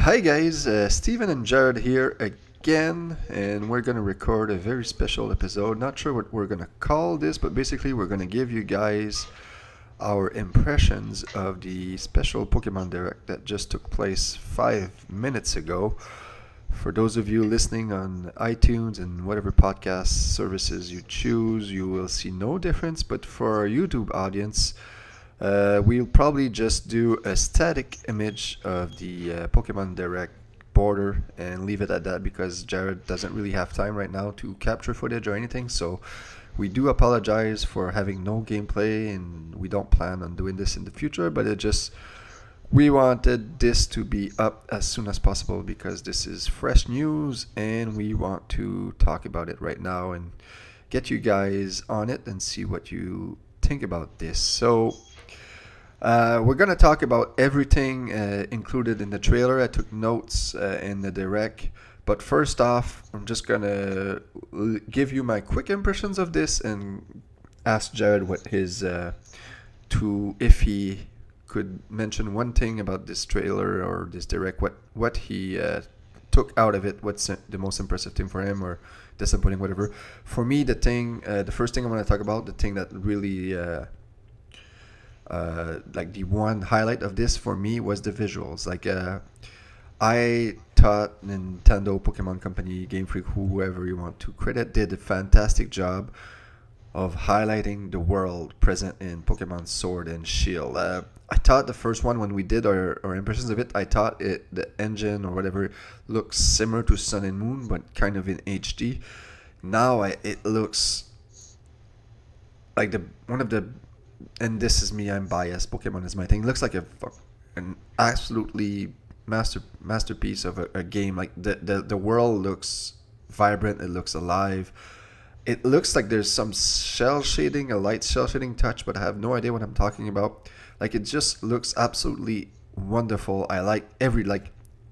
Hi guys, Steven and Jared here again, and we're gonna record a very special episode. Not sure what we're gonna call this, but basically we're gonna give you guys our impressions of the special Pokémon Direct that just took place 5 minutes ago. For those of you listening on iTunes and whatever podcast services you choose, you will see no difference, but for our YouTube audience, we'll probably just do a static image of the Pokemon Direct border and leave it at that because Jared doesn't really have time right now to capture footage or anything. So we do apologize for having no gameplay, and we don't plan on doing this in the future, but we wanted this to be up as soon as possible because this is fresh news and we want to talk about it right now and get you guys on it and see what you think about this. So we're going to talk about everything included in the trailer. I took notes in the direct. But first off, I'm just going to give you my quick impressions of this and ask Jared what if he could mention one thing about this trailer or this direct, what he took out of it, what's the most impressive thing for him or disappointing, whatever. For me, the first thing I want to talk about, the thing that really... like the one highlight of this for me was the visuals. I thought Nintendo, Pokemon Company, Game Freak, whoever you want to credit, did a fantastic job of highlighting the world present in Pokemon Sword and Shield. I thought the first one, when we did our impressions of it, I thought the engine or whatever looks similar to Sun and Moon, but kind of in HD. Now it looks like one of the, and this is me, I'm biased, Pokemon is my thing. It looks like an absolutely masterpiece of a game. Like the world looks vibrant, it looks alive. It looks like there's some shell shading, a light shell shading touch, but I have no idea what I'm talking about. Like, it just looks absolutely wonderful. I like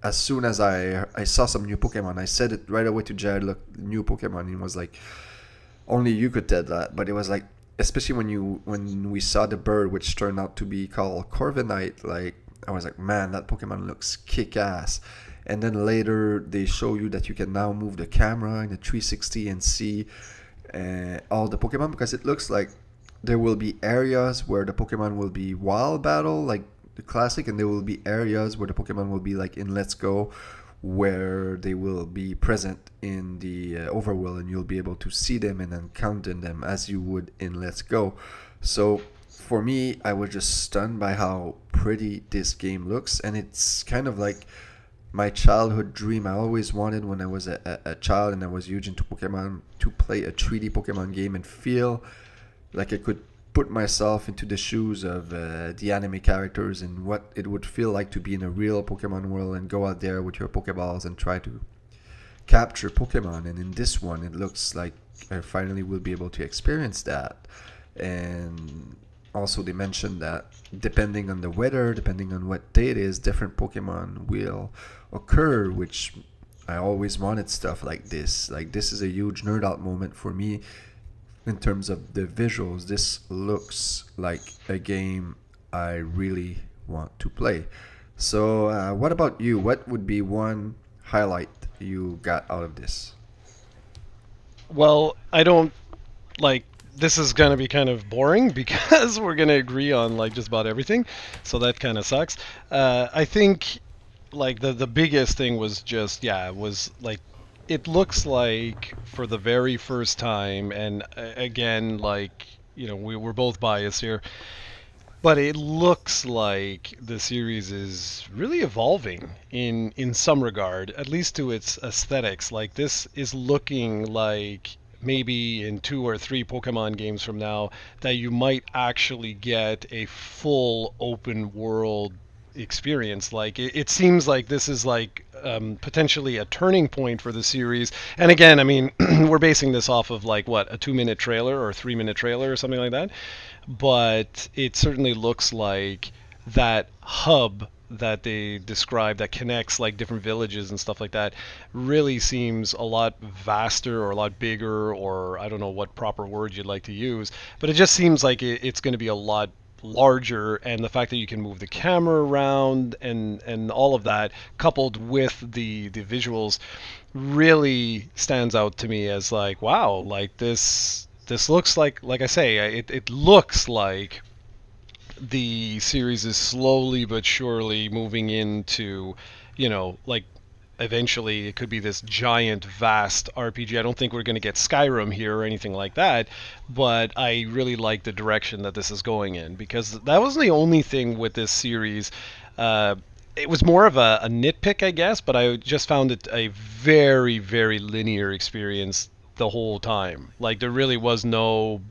as soon as I saw some new Pokemon, I said it right away to Jared, look, new Pokemon, and he was like, only you could tell that. But it was like, especially when we saw the bird, which turned out to be called Corviknight, like, I was like, man, that Pokemon looks kick-ass. And then later they show you that you can now move the camera in a 360 and see all the Pokemon, because it looks like there will be areas where the Pokemon will be wild battle, like the classic, and there will be areas where the Pokemon will be like in Let's Go, where they will be present in the overworld, and you'll be able to see them and encounter them as you would in Let's Go. So for me, I was just stunned by how pretty this game looks, and it's kind of like my childhood dream. I always wanted, when I was a child and I was huge into Pokemon, to play a 3D Pokemon game and feel like I could put myself into the shoes of the anime characters and what it would feel like to be in a real Pokemon world and go out there with your Pokeballs and try to capture Pokemon. And in this one, it looks like I finally will be able to experience that. And also, they mentioned that depending on the weather, depending on what day it is, different Pokemon will occur, which I always wanted stuff like this. Like, this is a huge nerd out moment for me in terms of the visuals. This looks like a game I really want to play. So what about you? What would be one highlight you got out of this? Well, I don't like this is going to be kind of boring because we're going to agree on like just about everything. So that kind of sucks. I think like the biggest thing was just it was like it looks like for the very first time, and again, like, you know, we're both biased here, but it looks like the series is really evolving in some regard, at least to its aesthetics. Like, this is looking like maybe in 2 or 3 Pokemon games from now that you might actually get a full open world experience. Like, it seems like this is like potentially a turning point for the series. And again, I mean, we're basing this off of like what, a 2-minute trailer or 3-minute trailer or something like that, but it certainly looks like that hub that they describe that connects like different villages and stuff like that really seems a lot vaster or a lot bigger, or I don't know what proper word you'd like to use, but it just seems like it's going to be a lot larger, and the fact that you can move the camera around and all of that, coupled with the visuals, really stands out to me as like, wow, like this looks like I say, it looks like the series is slowly but surely moving into, like eventually it could be this giant, vast RPG. I don't think we're going to get Skyrim here or anything like that, but I really like the direction that this is going in, because that was the only thing with this series. It was more of a nitpick, I guess, but I just found it a very, very linear experience the whole time. Like, there really was no,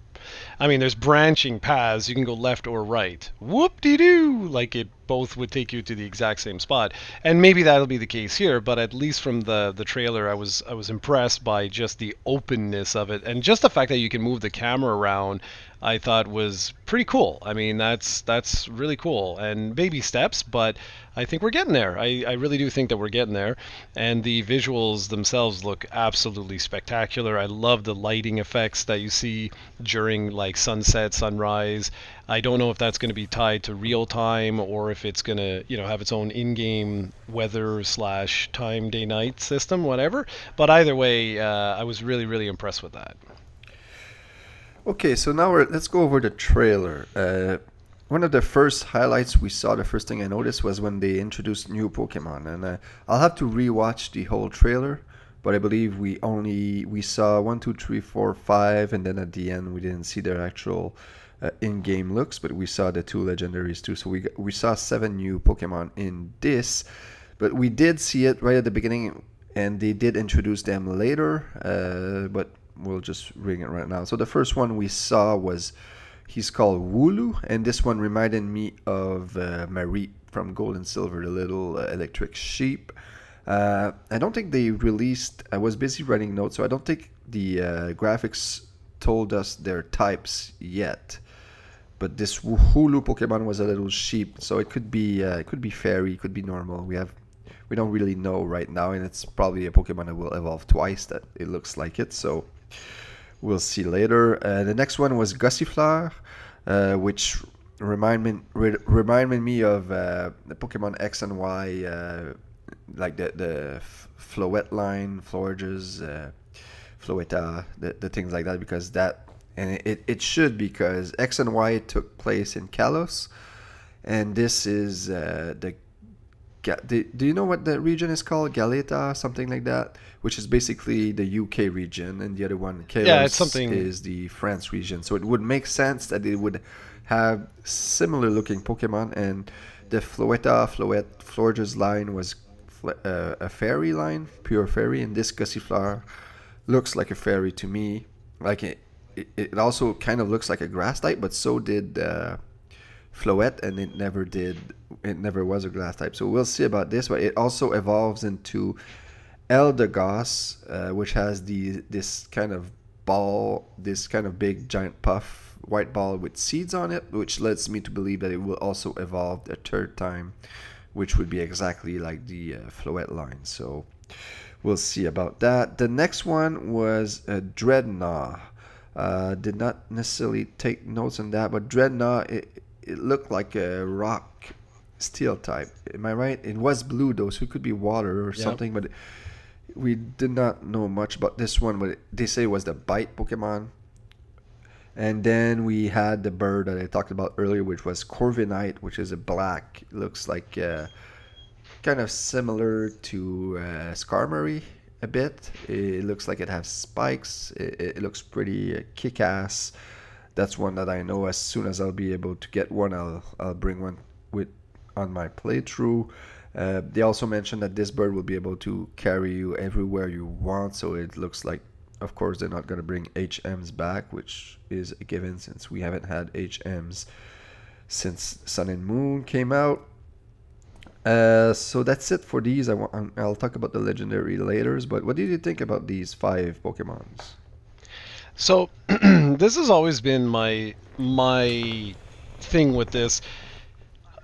I mean, there's branching paths. You can go left or right. Whoop de doo! Like, it both would take you to the exact same spot. And maybe that'll be the case here, but at least from the trailer, I was impressed by just the openness of it, and just the fact that you can move the camera around. I thought was pretty cool. I mean, that's really cool, and baby steps, but I think we're getting there. I really do think that we're getting there, and the visuals themselves look absolutely spectacular. I love the lighting effects that you see during like sunset, sunrise. I don't know if that's going to be tied to real time, or if it's going to, have its own in-game weather slash time day night system, whatever. But either way, I was really, really impressed with that. Okay, so now let's go over the trailer. One of the first highlights we saw, the first thing I noticed was when they introduced new Pokemon, and I'll have to rewatch the whole trailer. But I believe we saw 1, 2, 3, 4, 5, and then at the end we didn't see their actual in-game looks, but we saw the two legendaries too. So we saw 7 new Pokemon in this, but we did see it right at the beginning, and they did introduce them later. But we'll just ring it right now. So the first one we saw was, he's called Wooloo, and this one reminded me of Marie from Gold and Silver, the little electric sheep. I don't think they released, I was busy writing notes, so I don't think the graphics told us their types yet. But this Hulu Pokemon was a little sheep, so it could be fairy, it could be normal. We don't really know right now, and it's probably a Pokemon that will evolve twice. That it looks like it, so we'll see later. The next one was Gossifleur, which reminded me of the Pokemon X and Y, like the Floette line, Florges, Floetta, the things like that, because that, and it should, because X and Y took place in Kalos, and this is do you know what the region is called? Galeta, something like that, which is basically the UK region, and the other one, Kalos, Yeah, it's something. is the France region. So it would make sense that it would have similar looking Pokemon, and the Floette, Florges line was a fairy line, pure fairy, and this Gossifleur looks like a fairy to me. Like it also kind of looks like a grass type, but so did Floette, and it never was a grass type. So we'll see about this, but it also evolves into Eldegoss, which has this kind of ball, this kind of big giant puff white ball with seeds on it, which leads me to believe that it will also evolve a third time, which would be exactly like the Floette line. So we'll see about that. The next one was Dreadnought. Did not necessarily take notes on that, but Dreadnought, it looked like a rock steel type. Am I right? It was blue though, so it could be water or something, but we did not know much about this one, but they say it was the bite Pokemon. And then we had the bird that I talked about earlier, which was Corviknight, which is a black. It looks like kind of similar to Skarmory a bit. It looks like it has spikes. It looks pretty kick-ass. That's one that I know as soon as I'll be able to get one, I'll bring one with on my playthrough. They also mentioned that this bird will be able to carry you everywhere you want, so it looks like, of course, they're not going to bring HMs back, which is a given since we haven't had HMs since Sun and Moon came out. So that's it for these. I'll talk about the legendary later, but what did you think about these 5 Pokemons? So this has always been my thing with this.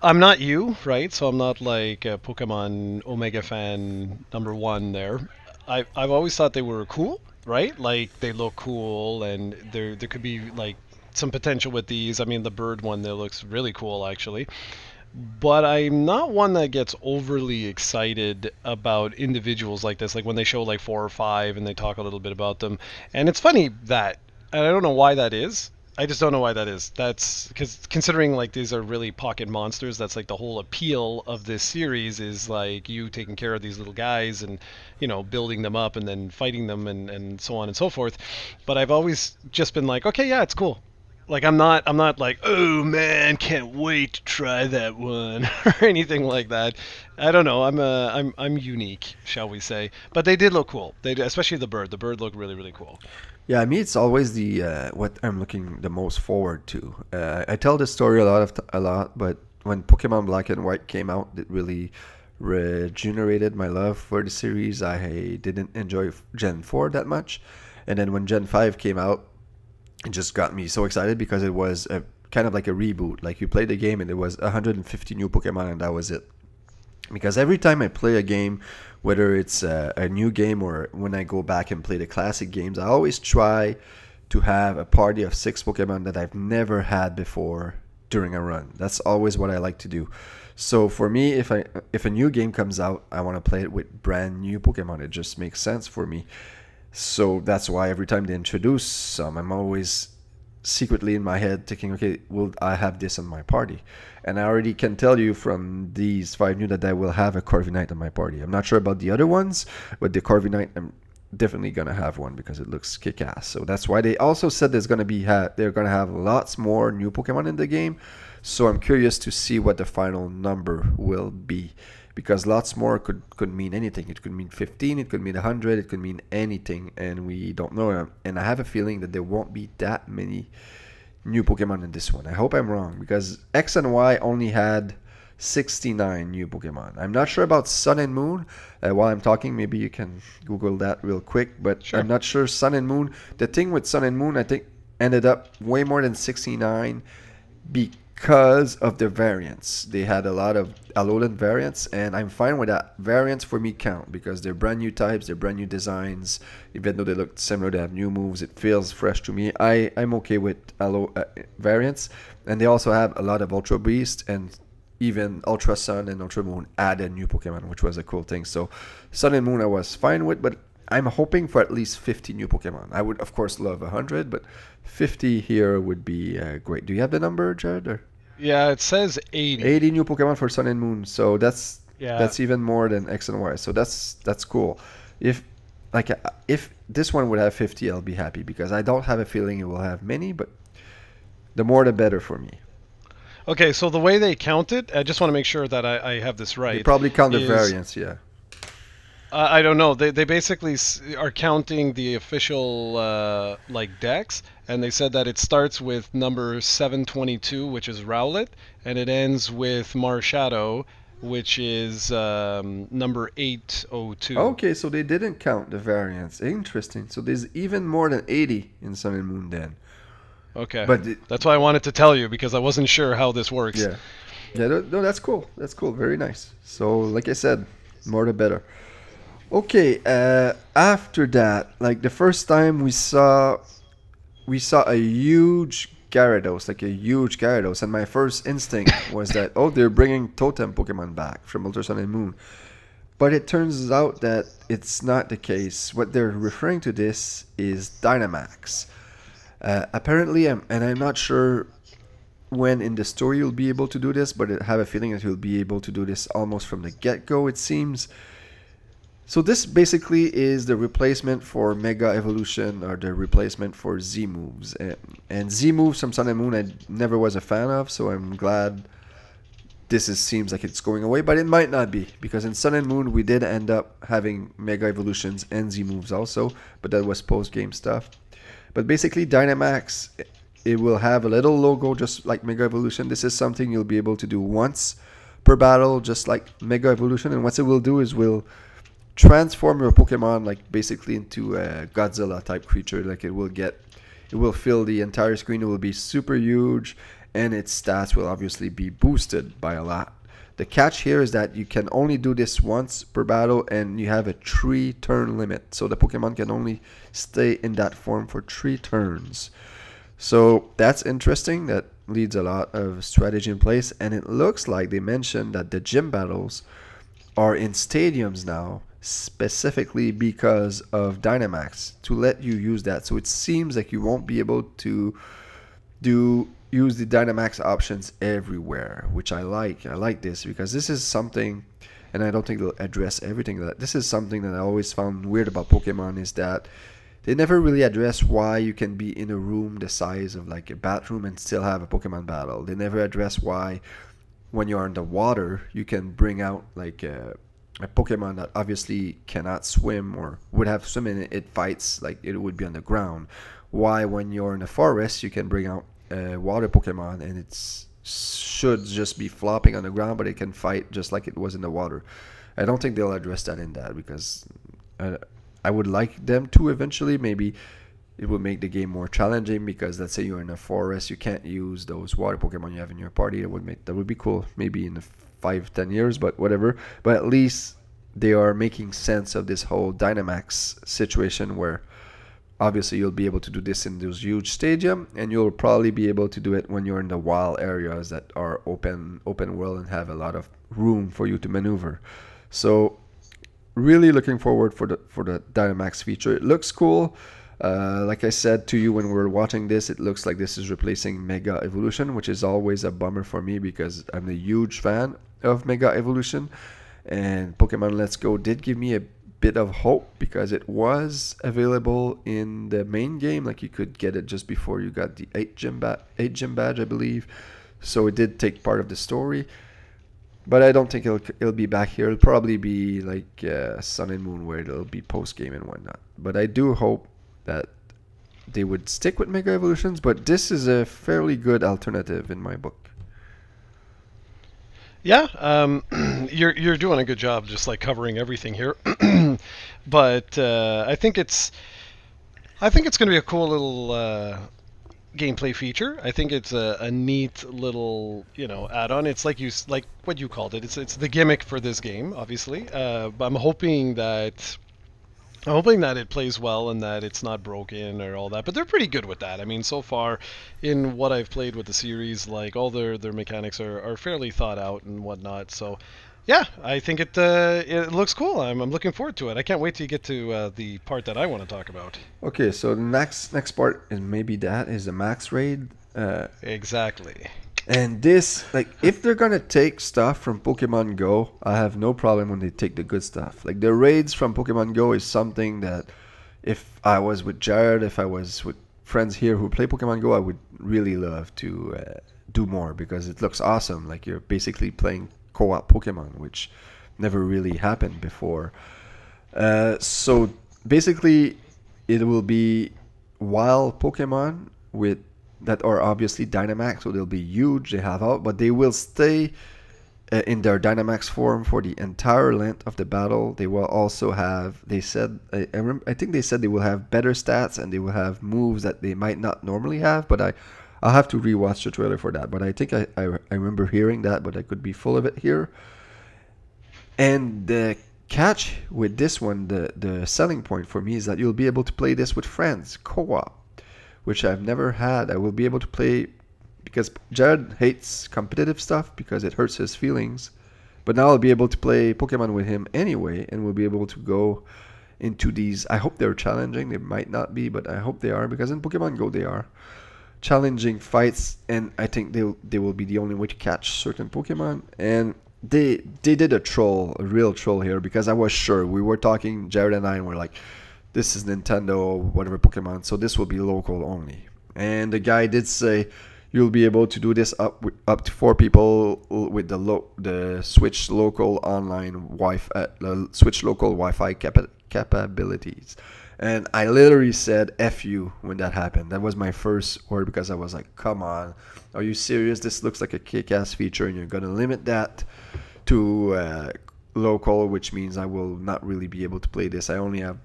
I'm not you, right? So I'm not like a Pokemon Omega fan #1 there. I've always thought they were cool, right? Like they look cool, and there could be like some potential with these. I mean, the bird one there looks really cool actually. But I'm not one that gets overly excited about individuals like this, like when they show like 4 or 5 and they talk a little bit about them. And it's funny that, and I don't know why that is. I just don't know why that is. That's because considering like these are really pocket monsters, that's like the whole appeal of this series is like you taking care of these little guys and building them up and then fighting them and so on and so forth. But I've always just been like, okay, yeah, it's cool. Like I'm not like, oh man, can't wait to try that one or anything like that. I don't know. I'm unique, shall we say? But they did look cool. They did, especially the bird. The bird looked really really cool. Yeah, me, it's always the what I'm looking the most forward to. I tell this story a lot, but when Pokemon Black and White came out, it really regenerated my love for the series. I didn't enjoy Gen 4 that much, and then when Gen 5 came out, it just got me so excited because it was a kind of like a reboot. Like you played the game and it was 150 new Pokemon and that was it. Because every time I play a game, whether it's a new game or when I go back and play the classic games, I always try to have a party of 6 Pokemon that I've never had before during a run. That's always what I like to do. So for me, if a new game comes out, I want to play it with brand new Pokemon. It just makes sense for me. So that's why every time they introduce some, I'm always secretly in my head thinking, okay, will I have this on my party? And I already can tell you from these 5 new that I will have a Corviknight on my party. I'm not sure about the other ones, but the Corviknight, I'm definitely gonna have one because it looks kick-ass. So that's why they also said they're gonna have lots more new Pokemon in the game. So I'm curious to see what the final number will be. Because lots more could mean anything. It could mean 15, it could mean 100, it could mean anything, and we don't know. And I have a feeling that there won't be that many new Pokemon in this one. I hope I'm wrong, because X and Y only had 69 new Pokemon. I'm not sure about Sun and Moon. While I'm talking, maybe you can Google that real quick, but Sure. I'm not sure Sun and Moon. The thing with Sun and Moon, I think, ended up way more than 69 because of the variants. They had a lot of Alolan variants, and I'm fine with that. Variants for me count because they're brand new types, they're brand new designs. Even though they look similar, they have new moves, it feels fresh to me. I'm okay with variants, and they also have a lot of Ultra Beast, and even Ultra Sun and Ultra Moon added new Pokemon, which was a cool thing. So Sun and Moon I was fine with, but I'm hoping for at least 50 new Pokemon. I would, of course, love 100, but 50 here would be great. Do you have the number, Jared? Or? Yeah, it says 80. 80 new Pokemon for Sun and Moon. So that's Yeah. even more than X and Y. So that's cool. If if this one would have 50, I'll be happy because I don't have a feeling it will have many, but the more the better for me. Okay, so the way they count it, I just want to make sure that I have this right. They probably count the is- variants, yeah. I don't know. They basically are counting the official like decks, and they said that it starts with number 722, which is Rowlet, and it ends with Marshadow, which is number 802. Okay, so they didn't count the variants. Interesting. So there's even more than 80 in Sun and Moon then. Okay. But That's why I wanted to tell you because I wasn't sure how this works. yeah. Yeah, no, that's cool. That's cool. Very nice. So, like I said, more the better. Okay, after that, like the first time we saw a huge Gyarados, and my first instinct was that, oh, they're bringing Totem Pokemon back from Ultra Sun and Moon. But it turns out that it's not the case. What they're referring to this is Dynamax. Apparently, and I'm not sure when in the story you'll be able to do this, but I have a feeling that you'll be able to do this almost from the get-go, it seems. So this basically is the replacement for Mega Evolution or the replacement for Z moves. And Z moves from Sun and Moon I never was a fan of, so I'm glad seems like it's going away, but it might not be, because in Sun and Moon we did end up having Mega Evolutions and Z moves also, but that was post-game stuff. But basically Dynamax, it will have a little logo just like Mega Evolution. This is something you'll be able to do once per battle, just like Mega Evolution, and what it will do is will transform your Pokemon like basically into a Godzilla type creature. Like it will fill the entire screen. It will be super huge, and its stats will obviously be boosted by a lot. The catch here is that you can only do this once per battle, and you have a 3-turn limit, so the Pokemon can only stay in that form for 3 turns. So that's interesting. That leads a lot of strategy in place, and it looks like they mentioned that the gym battles are in stadiums now, specifically because of Dynamax to let you use that. So it seems like you won't be able to do use the Dynamax options everywhere, which I like. I like this because this is something, and I don't think they'll address everything. That this is something that I always found weird about Pokemon is that they never really address why you can be in a room the size of like a bathroom and still have a Pokemon battle. They never address why when you're in the water you can bring out like a Pokemon that obviously cannot swim or would have swim in it, it fights like it would be on the ground. Why when you're in a forest you can bring out a water Pokemon and it's should just be flopping on the ground, but it can fight just like it was in the water. I don't think they'll address that in that because I would like them to eventually. Maybe it will make the game more challenging because let's say you're in a forest, you can't use those water Pokemon you have in your party. That would be cool. Maybe in 5-10 years, but whatever. But at least they are making sense of this whole Dynamax situation where obviously you'll be able to do this in those huge stadium, and you'll probably be able to do it when you're in the wild areas that are open world and have a lot of room for you to maneuver. So really looking forward for the Dynamax feature. It looks cool. Like I said to you when we were watching this, it looks like this is replacing Mega Evolution, which is always a bummer for me because I'm a huge fan of Mega Evolution. And Pokemon Let's Go did give me a bit of hope because it was available in the main game. Like you could get it just before you got the 8 gym badge, I believe. So it did take part of the story. But I don't think it'll be back here. It'll probably be like Sun and Moon where it'll be post game and whatnot. But I do hope that they would stick with Mega Evolutions. But this is a fairly good alternative in my book. Yeah, you're doing a good job, just like covering everything here. But I think it's going to be a cool little gameplay feature. I think it's a neat little add-on. It's like what you called it. It's the gimmick for this game, obviously. But I'm hoping that it plays well and that it's not broken or all that. But they're pretty good with that. I mean, so far in what I've played with the series, like all their mechanics are fairly thought out and whatnot. So yeah, I think it looks cool. I'm looking forward to it. I can't wait to get to the part that I want to talk about. Okay, so the next part is maybe that is a max raid. Exactly. And this, like, if they're gonna take stuff from Pokemon Go, I have no problem when they take the good stuff. Like the raids from Pokemon Go is something that, if I was with Jarrod, if I was with friends here who play Pokemon Go, I would really love to do more because it looks awesome. Like you're basically playing co-op Pokemon, which never really happened before. So basically, it will be wild Pokemon with that are obviously Dynamax, so they'll be huge. They have out, but they will stay in their Dynamax form for the entire length of the battle. They will also have. They said, I think they said they will have better stats and they will have moves that they might not normally have. But I'll have to rewatch the trailer for that. But I think I remember hearing that, but I could be full of it here. And the catch with this one, the selling point for me is that you'll be able to play this with friends, co-op, which I've never had. I will be able to play because Jarrod hates competitive stuff because it hurts his feelings. But now I'll be able to play Pokemon with him anyway, and we'll be able to go into these. I hope they're challenging. They might not be, but I hope they are because in Pokemon Go they are challenging fights, and I think they will be the only way to catch certain Pokemon. And they did a real troll here because I was sure we were talking Jarrod and I, and we're like, this is Nintendo, whatever Pokemon, so this will be local only. And the guy did say you'll be able to do this up to 4 people with the Switch local online Switch local Wi-Fi capabilities. And I literally said F you when that happened. That was my first word because I was like, come on, are you serious? This looks like a kick-ass feature and you're going to limit that to local, which means I will not really be able to play this. I only have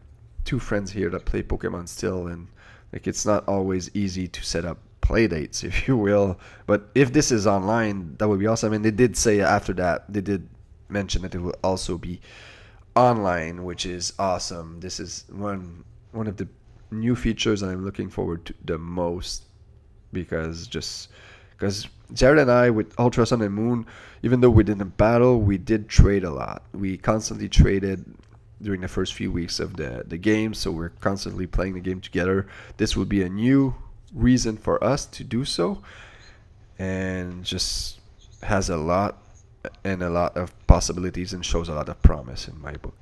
2 friends here that play Pokemon still, and like it's not always easy to set up play dates, if you will. But if this is online, that would be awesome. And they did say after that, they did mention that it will also be online, which is awesome. This is one of the new features I'm looking forward to the most because Jared and I with Ultra Sun and Moon, even though we didn't battle, we did trade a lot. We constantly traded during the first few weeks of the game, so we're constantly playing the game together. This would be a new reason for us to do so, and just has a lot of possibilities and shows a lot of promise in my book.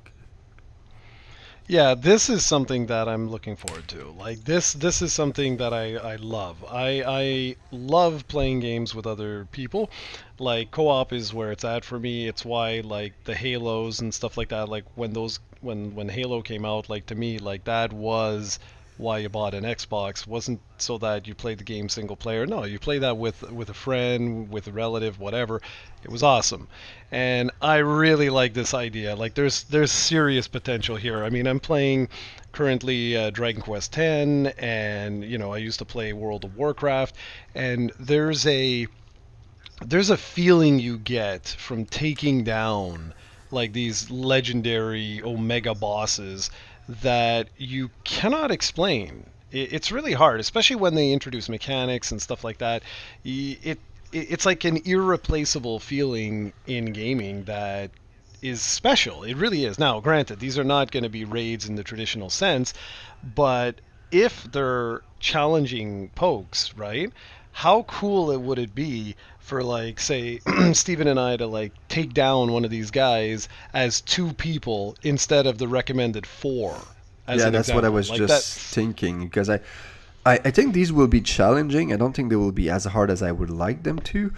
Yeah, this is something that I'm looking forward to. Like this is something that I love. I love playing games with other people. Like co-op is where it's at for me. It's why like the Halos and stuff like that. Like when Halo came out, like to me, like that was why you bought an Xbox. Wasn't so that you played the game single player. No, you play that with a friend, with a relative, whatever. It was awesome. And I really like this idea. Like there's serious potential here. I mean, I'm playing currently Dragon Quest X, and you know I used to play World of Warcraft, and there's a feeling you get from taking down like these legendary Omega bosses that you cannot explain. It's really hard, especially when they introduce mechanics and stuff like that. It's like an irreplaceable feeling in gaming that is special. It really is. Now, granted, these are not going to be raids in the traditional sense, but if they're challenging pokes, right? How cool it would it be for like say Steven and I to like take down one of these guys as two people instead of the recommended four as Yeah, an that's what I example. was Like just that's thinking because I think these will be challenging. I don't think they will be as hard as I would like them to.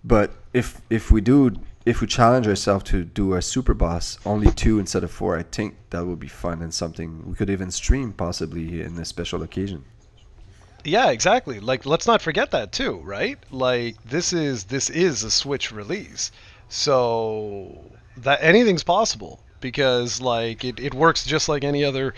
But if we challenge ourselves to do a super boss only two instead of four, I think that would be fun and something we could even stream possibly in a special occasion. yeah, exactly. Like let's not forget that too, right? Like this is a Switch release. So that anything's possible because like it works just like any other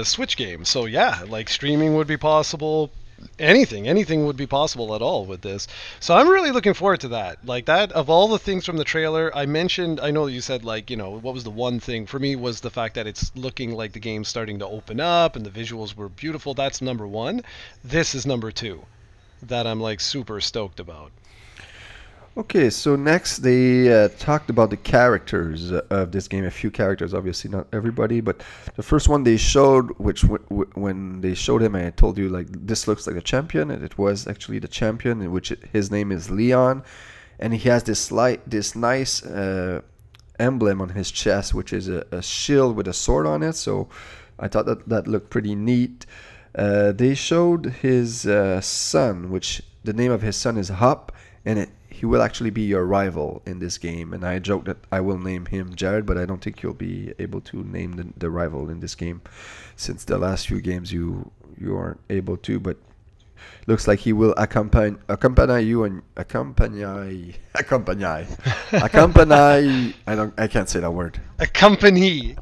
Switch game. So yeah, like streaming would be possible. Anything would be possible at all with this. So I'm really looking forward to that. Like that of all the things from the trailer, I mentioned. I know you said like what was the one thing for me was the fact that it's looking like the game's starting to open up and the visuals were beautiful. That's number one. This is number two that I'm like super stoked about. Okay, so next they talked about the characters of this game. A few characters, obviously not everybody, but the first one they showed, which when they showed him, I told you like this looks like a champion, and it was actually the champion, in which his name is Leon, and he has this nice emblem on his chest, which is a shield with a sword on it. So I thought that looked pretty neat. They showed his son, which the name of his son is Hop, and he will actually be your rival in this game. And I joke that I will name him Jarrod, but I don't think you'll be able to name the rival in this game, since the last few games you aren't able to. But looks like he will accompany you and accompany. I can't say that word. A company.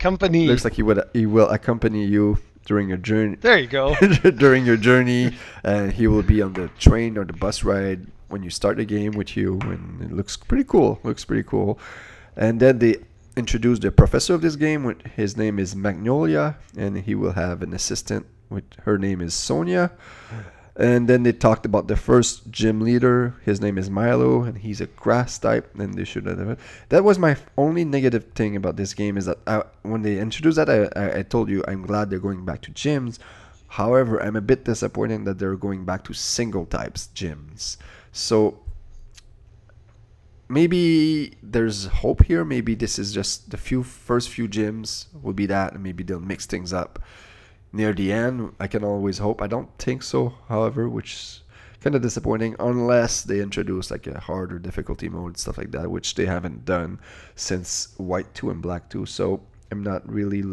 Looks like he will accompany you during your journey. There you go. During your journey, and he will be on the train or the bus ride when you start the game with you, and it looks pretty cool. And then they introduced the professor of this game. His name is Magnolia, and he will have an assistant. Her name is Sonia. And then they talked about the first gym leader. His name is Milo, and he's a grass type. And they should have it. That was my only negative thing about this game is that when they introduced that, I told you I'm glad they're going back to gyms. However, I'm a bit disappointed that they're going back to single types gyms. So maybe there's hope here. Maybe this is just the first few gyms will be that, and maybe they'll mix things up near the end. I can always hope. I don't think so, however, which is kind of disappointing unless they introduce like a harder difficulty mode, stuff like that, which they haven't done since White 2 and Black 2. So I'm not really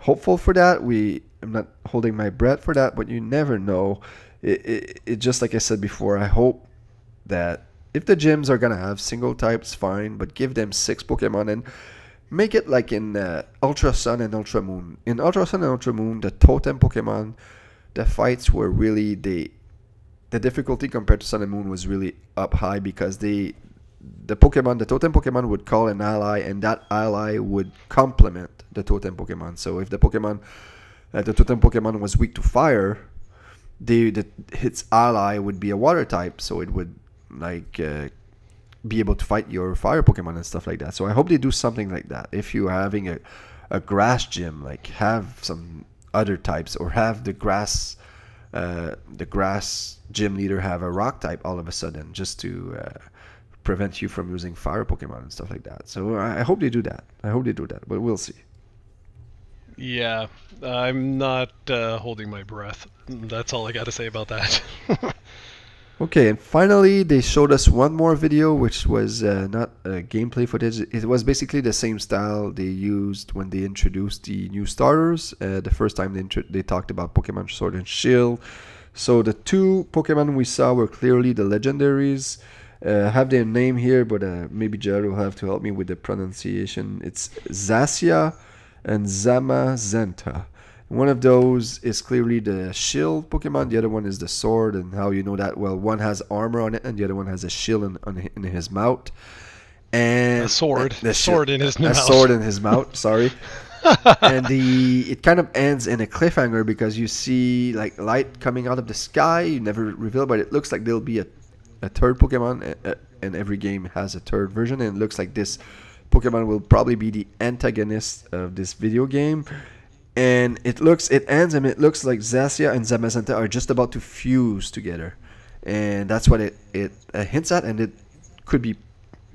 hopeful for that. I'm not holding my breath for that, but you never know. It just like I said before, I hope that if the gyms are gonna have single types, fine, but give them 6 Pokemon and make it like in Ultra Sun and Ultra Moon. In Ultra Sun and Ultra Moon, the totem Pokemon, the fights were really the difficulty compared to Sun and Moon was really up high because the totem Pokemon would call an ally, and that ally would complement the totem Pokemon. So if the totem Pokemon was weak to fire, its ally would be a water type, so it would like be able to fight your fire Pokemon and stuff like that. So I hope they do something like that. If you're having a grass gym, like have some other types, or have the grass gym leader have a rock type all of a sudden, just to prevent you from using fire Pokemon and stuff like that. So I hope they do that. I hope they do that, but we'll see. Yeah, I'm not holding my breath. That's all I got to say about that. Okay, and finally they showed us one more video, which was not gameplay footage. It was basically the same style they used when they introduced the new starters. The first time they talked about Pokemon Sword and Shield. So the two Pokemon we saw were clearly the legendaries. I have their name here, but maybe Jared will have to help me with the pronunciation. It's Zacia and Zamazenta. One of those is clearly the shield Pokemon, the other one is the sword. And how you know that? Well, one has armor on it and the other one has a shield in his mouth. And A sword. The sword in his mouth. A sword in his mouth, sorry. And it kind of ends in a cliffhanger because you see like light coming out of the sky. You never reveal, but it looks like there'll be a third Pokemon, and every game has a third version, and it looks like this Pokemon will probably be the antagonist of this video game. And it ends and it looks like Zacia and Zamazenta are just about to fuse together. And that's what it hints at, and it could be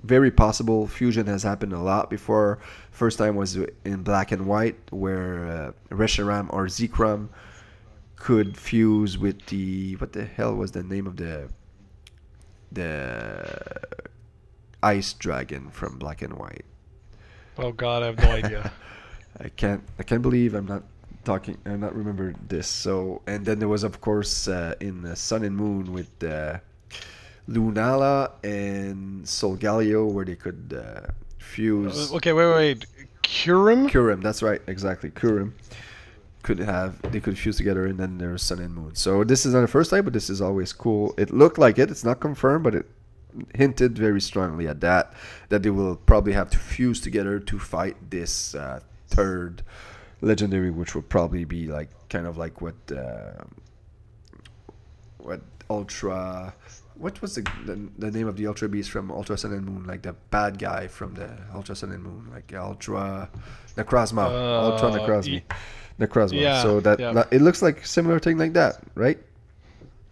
very possible. Fusion has happened a lot before. First time was in Black and White, where Reshiram or Zekrom could fuse with the... What the hell was the name of the ice dragon from Black and White? Oh god, I have no idea. I can't believe I'm not remembering this. So, and then there was of course in Sun and Moon with Lunala and Solgaleo, where they could fuse. Okay, wait. Kyurem? Kyurem, that's right, exactly. Kyurem they could fuse together, and then there's Sun and Moon. So this is not the first time, but this is always cool. It looked like it. It's not confirmed, but it hinted very strongly at that they will probably have to fuse together to fight this third legendary, which will probably be like kind of like what Ultra... What was the name of the Ultra Beast from Ultra Sun and Moon? Like the bad guy from the Ultra Sun and Moon, like Ultra Necrozma. Ultra Necrozma. Necrozma. Yeah, so that it looks like similar thing like that, right?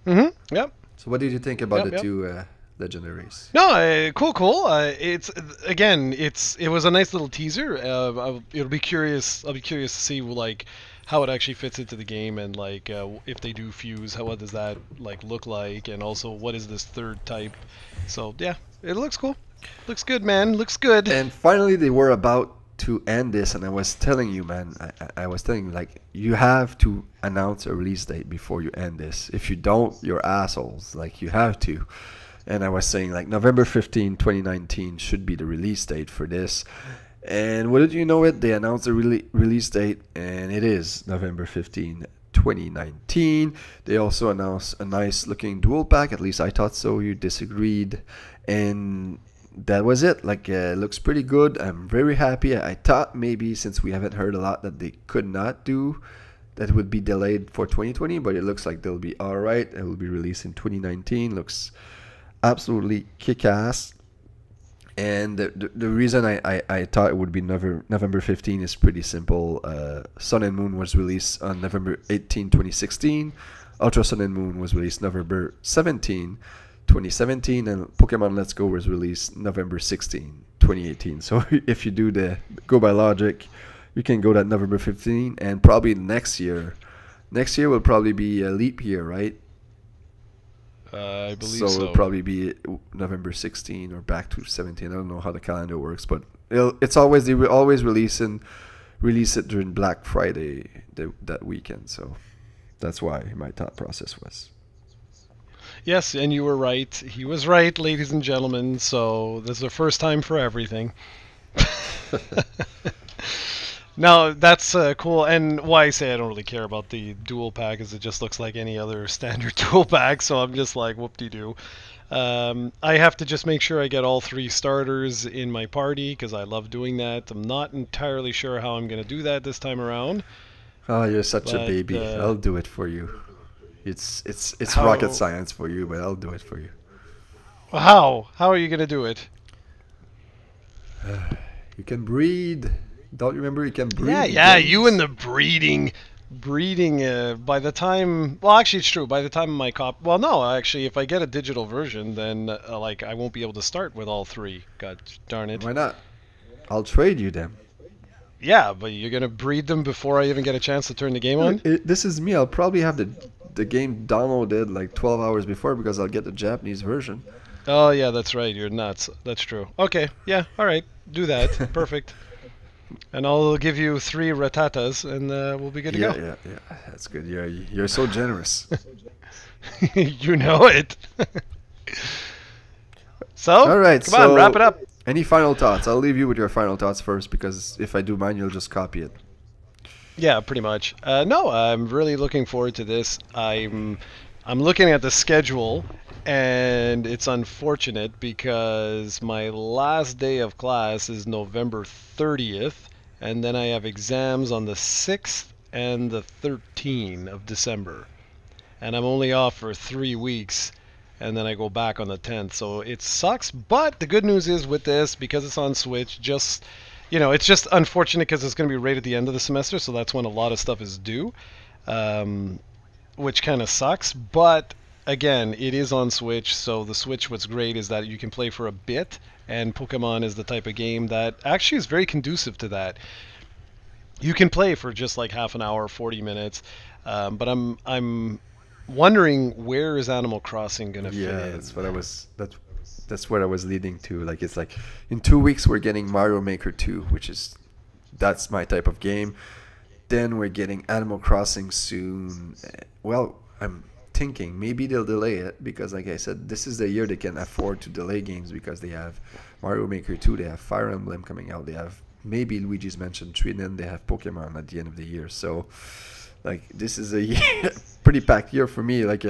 Mm-hmm. Yep. So what did you think about the two legendaries? No, cool. It was a nice little teaser. I'll be curious to see like how it actually fits into the game, and like if they do fuse, what does that like look like, and also what is this third type. So yeah, it looks cool. Looks good, man. Looks good. And finally, they were about to end this, and I was telling you, man, I was telling you, like, you have to announce a release date before you end this. If you don't, you're assholes. Like, you have to. And I was saying, like, November 15, 2019 should be the release date for this. And what did you know it? They announced the release date, and it is November 15, 2019. They also announced a nice looking dual pack. At least I thought so. You disagreed. And that was it. Like, it looks pretty good. I'm very happy. I thought maybe, since we haven't heard a lot, that they could not do, that it would be delayed for 2020, but it looks like they'll be all right. It will be released in 2019. Looks absolutely kick-ass. And the reason I thought it would be November 15 is pretty simple. Sun and Moon was released on November 18, 2016. Ultra Sun and Moon was released November 17, 2017. And Pokemon Let's Go was released November 16, 2018. So if you do the go by logic, you can go that November 15. And probably next year will probably be a leap year, right? I believe so. So it'll probably be November 16 or back to 17. I don't know how the calendar works, but it's always, they will always release it during Black Friday that weekend. So that's why my thought process was. Yes, and you were right. He was right, ladies and gentlemen. So this is the first time for everything. No, that's cool. And why I say I don't really care about the dual pack is it just looks like any other standard dual pack. So I'm just like, whoop-de-doo. I have to just make sure I get all 3 starters in my party because I love doing that. I'm not entirely sure how I'm going to do that this time around. Oh, you're such a baby. I'll do it for you. It's rocket How? science for you, but I'll do it for you. How? How are you gonna do it? You can breed. Don't you remember you can Yeah, breed in yeah, you and games? the breeding. By the time, well, actually, it's true. By the time my well, no, actually, if I get a digital version, then like I won't be able to start with all three. God darn it. Why not? I'll trade you them. Yeah, but you're gonna breed them before I even get a chance to turn the game on. This is me. I'll probably have the game downloaded like 12 hours before because I'll get the Japanese version. Oh yeah, that's right. You're nuts. That's true. Okay, yeah, all right, do that. Perfect. And I'll give you 3 ratatas, and we'll be good to Yeah, go. yeah, yeah. That's good. You're so generous. You know it. All So, right. come on, wrap So, it up. any final thoughts? I'll leave you with your final thoughts first because if I do mine, you'll just copy it. Yeah, pretty much. No, I'm really looking forward to this. I'm looking at the schedule, and it's unfortunate because my last day of class is November 30th, and then I have exams on the 6th and the 13th of December, and I'm only off for 3 weeks. And then I go back on the 10th, so it sucks. But the good news is with this, because it's on Switch, just it's just unfortunate because it's going to be right at the end of the semester, so that's when a lot of stuff is due, um, which kind of sucks. But again, it is on Switch, so the Switch, what's great is that you can play for a bit, and Pokemon is the type of game that actually is very conducive to that. You can play for just like half an hour, 40 minutes, but I'm wondering where is Animal Crossing going to fit Yeah, in. that's what I was leading to. Like it's like in 2 weeks we're getting Mario Maker 2, which is that's my type of game. Then we're getting Animal Crossing soon. Well, I'm thinking maybe they'll delay it because, like I said, this is the year they can afford to delay games because they have Mario Maker 2, they have Fire Emblem coming out, they have maybe Luigi's Mansion 3, and then they have Pokemon at the end of the year. So, like, this is a pretty packed year for me. Like,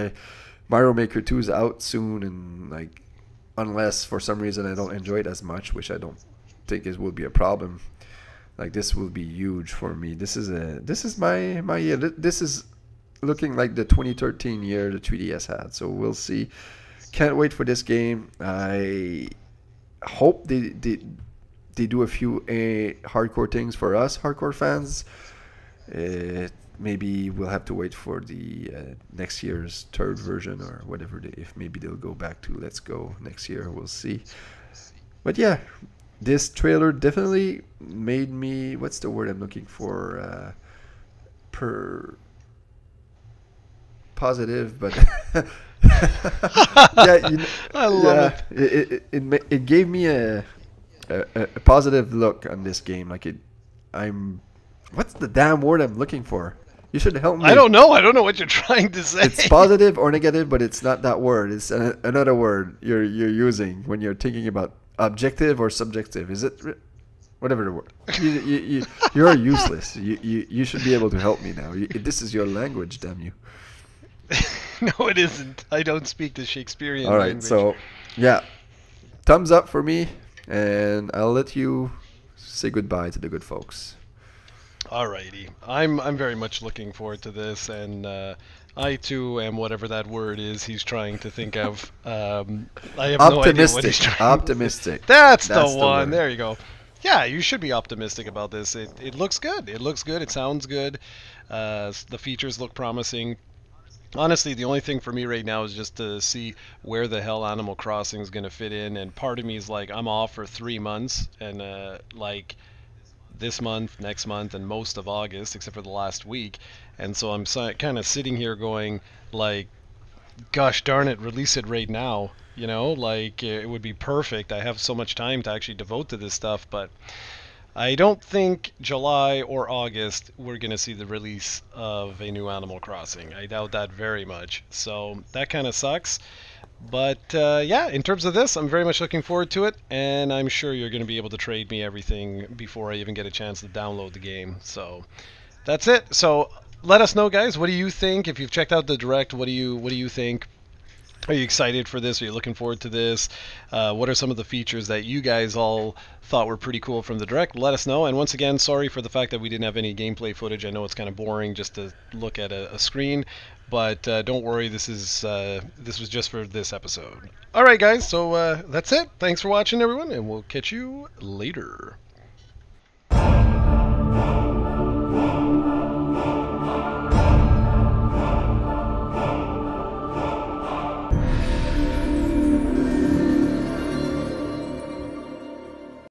Mario Maker 2 is out soon, and like, unless for some reason I don't enjoy it as much, which I don't think it will be a problem. Like this will be huge for me. This is my year. This is looking like the 2013 year the 3DS had. So we'll see. Can't wait for this game. I hope they do a few hardcore things for us hardcore fans. Maybe we'll have to wait for the next year's third version or whatever. If maybe they'll go back to Let's Go next year, we'll see. But yeah, this trailer definitely made me. What's the word I'm looking for? Positive, but yeah, I love yeah, it gave me a positive look on this game. Like what's the damn word I'm looking for? You should help me. I don't know. I don't know what you're trying to say. It's positive or negative, but it's not that word. It's another word you're using when you're thinking about objective or subjective. Is it whatever the word? You're useless. You should be able to help me now. This is your language, damn you. No, it isn't. I don't speak the Shakespearean All right, language. so yeah, thumbs up for me, and I'll let you say goodbye to the good folks. Alrighty, I'm very much looking forward to this, and I too am whatever that word is he's trying to think of. I have no idea what he's trying. Optimistic. That's the That's the one. word. There you go. Yeah, you should be optimistic about this. It looks good. It looks good. It sounds good. The features look promising. Honestly, the only thing for me right now is just to see where the hell Animal Crossing is going to fit in, and part of me is like, I'm off for 3 months, and like this month, next month, and most of August, except for the last week. And so I'm kind of sitting here going, like, gosh darn it, release it right now. You know, like, it would be perfect. I have so much time to actually devote to this stuff, but I don't think July or August we're going to see the release of a new Animal Crossing. I doubt that very much. So that kind of sucks. But yeah, in terms of this, I'm very much looking forward to it, and I'm sure you're going to be able to trade me everything before I even get a chance to download the game. So that's it. So let us know, guys. What do you think? If you've checked out the Direct, what do you think? Are you excited for this? Are you looking forward to this? What are some of the features that you guys all thought were pretty cool from the Direct? Let us know. And once again, sorry for the fact that we didn't have any gameplay footage. I know it's kind of boring just to look at a screen, but don't worry. This was just for this episode. All right, guys. So that's it. Thanks for watching, everyone, and we'll catch you later.